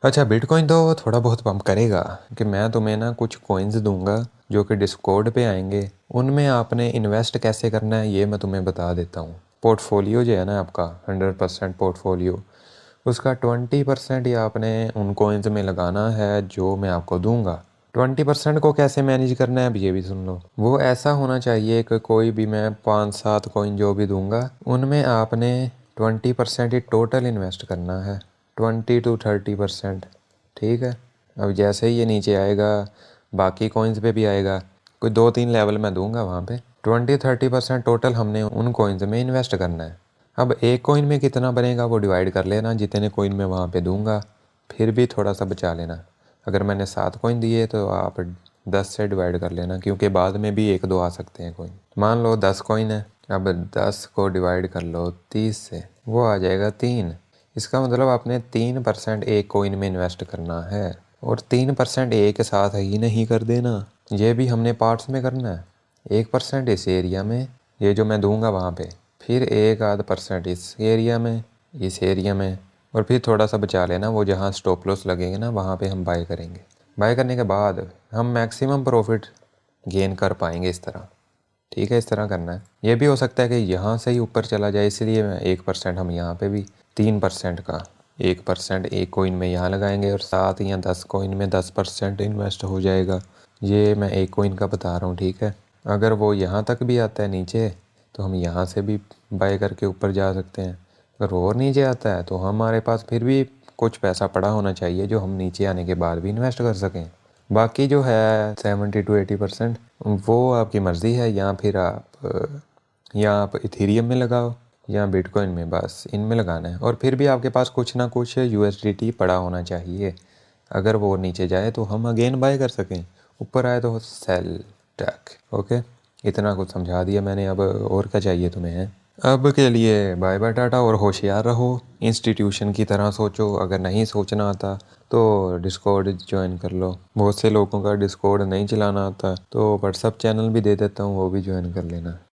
अच्छा, बिटकॉइन तो थोड़ा बहुत पंप करेगा कि मैं तुम्हें ना कुछ कॉइन्स दूंगा जो कि डिस्कॉर्ड पे आएंगे। उनमें आपने इन्वेस्ट कैसे करना है ये मैं तुम्हें बता देता हूँ। पोर्टफोलियो जो है ना आपका 100% पोर्टफोलियो, उसका 20% ही आपने उन कॉइन्स में लगाना है जो मैं आपको दूंगा। 20% को कैसे मैनेज करना है अब ये भी सुन लो। वो ऐसा होना चाहिए कि कोई भी मैं 5-7 कॉइन जो भी दूंगा उनमें आपने 20% ही टोटल इन्वेस्ट करना है, 20 to 30%। ठीक है। अब जैसे ही ये नीचे आएगा बाकी कॉइन्स पे भी आएगा, कोई 2-3 लेवल मैं दूंगा वहाँ पे 20-30% टोटल हमने उन कॉइन्स में इन्वेस्ट करना है। अब एक कॉइन में कितना बनेगा वो डिवाइड कर लेना, जितने कॉइन मैं वहाँ पे दूंगा, फिर भी थोड़ा सा बचा लेना। अगर मैंने 7 कॉइन दिए तो आप 10 से डिवाइड कर लेना, क्योंकि बाद में भी 1-2 आ सकते हैं कॉइन। मान लो 10 कॉइन है, अब 10 को डिवाइड कर लो 30 से, वो आ जाएगा 3। इसका मतलब आपने 3% एक कॉइन में इन्वेस्ट करना है, और 3% एक साथ ही नहीं कर देना, ये भी हमने पार्ट्स में करना है। 1% इस एरिया में, ये जो मैं दूंगा वहाँ पे, फिर 1-आध% इस एरिया में, इस एरिया में, और फिर थोड़ा सा बचा लेना, वो जहाँ स्टॉप लॉस लगेंगे ना वहाँ पे हम बाय करेंगे। बाय करने के बाद हम मैक्सिमम प्रॉफिट गेन कर पाएंगे इस तरह। ठीक है, इस तरह करना है। ये भी हो सकता है कि यहाँ से ही ऊपर चला जाए, इसलिए मैं 1% हम यहाँ पे भी 3% का 1% एक कॉइन में यहाँ लगाएंगे, और 7 या 10 कॉइन में 10% इन्वेस्ट हो जाएगा। ये मैं एक कॉइन का बता रहा हूँ। ठीक है, अगर वो यहाँ तक भी आता है नीचे तो हम यहाँ से भी बाय करके ऊपर जा सकते हैं। अगर और नीचे आता है तो हमारे पास फिर भी कुछ पैसा पड़ा होना चाहिए जो हम नीचे आने के बाद भी इन्वेस्ट कर सकें। बाकी जो है 70-80% वो आपकी मर्ज़ी है, या आप इथेरियम में लगाओ या बिटकॉइन में, बस इनमें लगाना है। और फिर भी आपके पास कुछ ना कुछ यूएसडीटी पड़ा होना चाहिए, अगर वो नीचे जाए तो हम अगेन बाय कर सकें, ऊपर आए तो सेल टैक। ओके, इतना कुछ समझा दिया मैंने, अब और क्या चाहिए तुम्हें है। अब के लिए बाय बाय टाटा, और होशियार रहो, इंस्टीट्यूशन की तरह सोचो। अगर नहीं सोचना आता तो डिस्कॉर्ड ज्वाइन कर लो, बहुत से लोगों का डिस्कॉर्ड नहीं चलाना आता, तो व्हाट्सअप चैनल भी दे देता हूँ, वो भी ज्वाइन कर लेना।